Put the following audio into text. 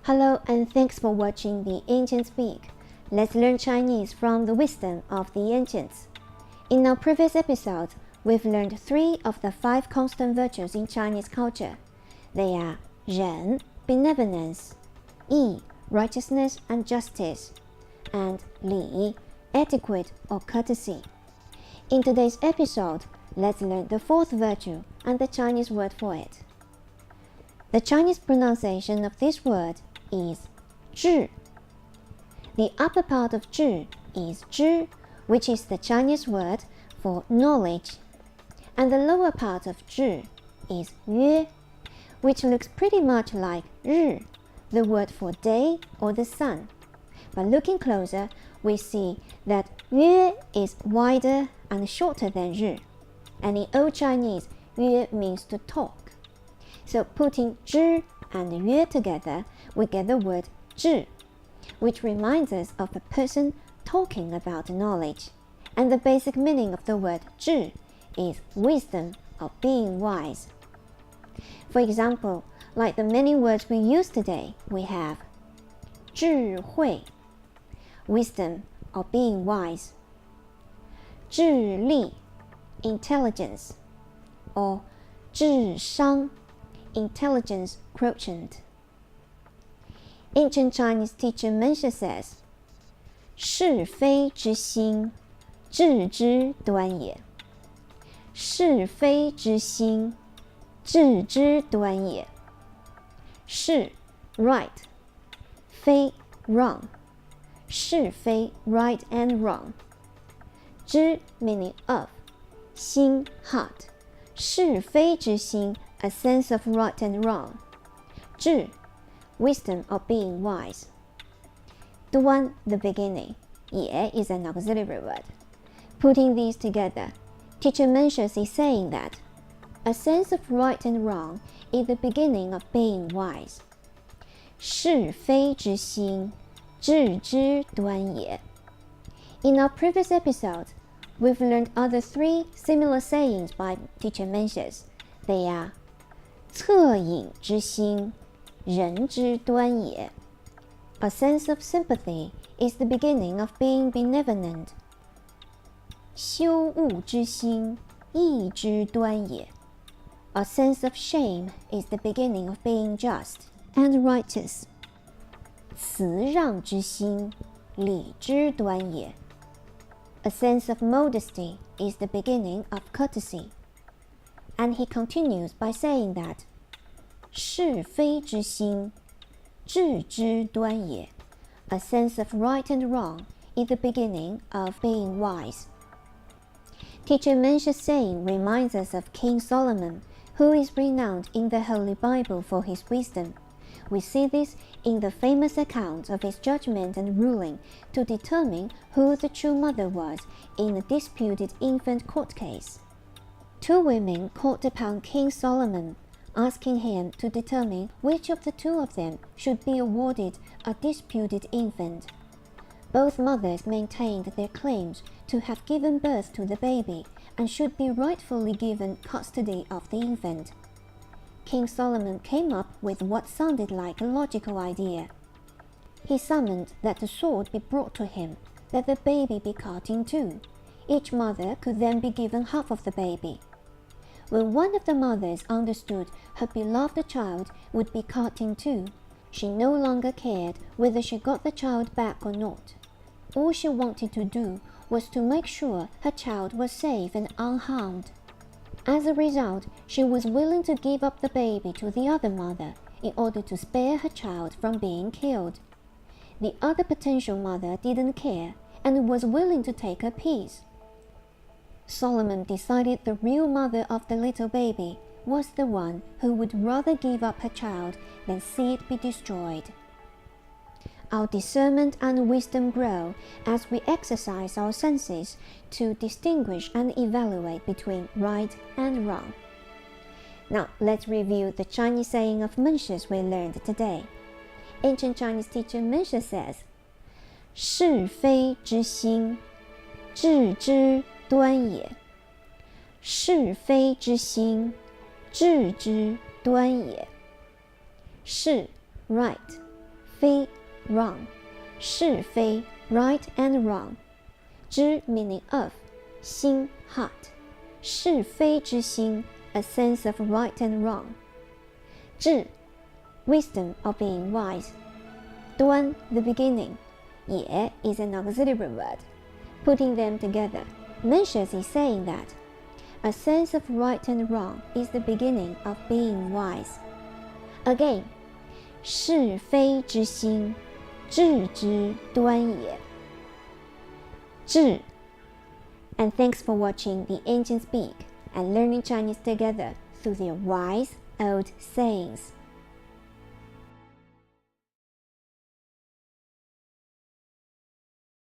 Hello and thanks for watching the Ancients Speak. Let's learn Chinese from the wisdom of the ancients. In our previous episodes, we've learned 3 of the 5 constant virtues in Chinese culture. They are 仁, benevolence, 义, righteousness and justice, and 礼, etiquette or courtesy. In today's episode, let's learn the 4th virtue and the Chinese word for it. The Chinese pronunciation of this word is 智. The upper part of 智 is 知, which is the Chinese word for knowledge, and the lower part of 智 is 约, which looks pretty much like 日, the word for day or the sun. But looking closer, we see that 约 is wider and shorter than 日, and in Old Chinese, 约 means to talk. So putting 知 and 约 together, we get the word 智, which reminds us of a person talking about knowledge. And the basic meaning of the word 智 is wisdom or being wise. For example, like the many words we use today, we have 智慧, wisdom or being wise, 智力, intelligence, or 智商, intelligence quotient. Ancient Chinese teacher Mencius says, 是非之心, 智之端也. 是非之心, 智之端也. 是 right, 非 wrong. 是非 right and wrong. 知 meaning of, 心 heart. 是非之心, a sense of right and wrong. 智 wisdom or being wise. 端 the beginning. 也 is an auxiliary word. Putting these together, teacher Mencius is saying that a sense of right and wrong is the beginning of being wise. 是非之心, 智之端也. In our previous episode, we've learned other 3 similar sayings by teacher Mencius. They are 恻隐之心, 仁之端也. A sense of sympathy is the beginning of being benevolent. 羞恶之心, 义之端也. A sense of shame is the beginning of being just and righteous. 辞让之心, 礼之端也. A sense of modesty is the beginning of courtesy. And he continues by saying that 是非之心, 智之端也. A sense of right and wrong is the beginning of being wise. Teacher Mencius' saying reminds us of King Solomon, who is renowned in the Holy Bible for his wisdom. We see this in the famous account of his judgment and ruling to determine who the true mother was in a disputed infant court case. 2 women called upon King Solomon, asking him to determine which of the 2 of them should be awarded a disputed infant. Both mothers maintained their claims to have given birth to the baby and should be rightfully given custody of the infant. King Solomon came up with what sounded like a logical idea. He summoned that the sword be brought to him, that the baby be cut in 2. Each mother could then be given half of the baby. When one of the mothers understood her beloved child would be cut in two, she no longer cared whether she got the child back or not. All she wanted to do was to make sure her child was safe and unharmed. As a result, she was willing to give up the baby to the other mother in order to spare her child from being killed. The other potential mother didn't care and was willing to take her piece. Solomon decided the real mother of the little baby was the one who would rather give up her child than see it be destroyed. Our discernment and wisdom grow as we exercise our senses to distinguish and evaluate between right and wrong. Now, let's review the Chinese saying of Mencius we learned today. Ancient Chinese teacher Mencius says, 是非之心，智之端也。是非之心，智之端也。是 right, 非 wrong. 是非 right and wrong. 知 meaning of, 心 heart. 是非之心 a sense of right and wrong. 智 wisdom of being wise. 端 the beginning. 也 is an auxiliary word. Putting them together, Mencius is saying that a sense of right and wrong is the beginning of being wise. Again, 是非之心，智之端也。智 And thanks for watching the ancients speak and learning Chinese together through their wise old sayings.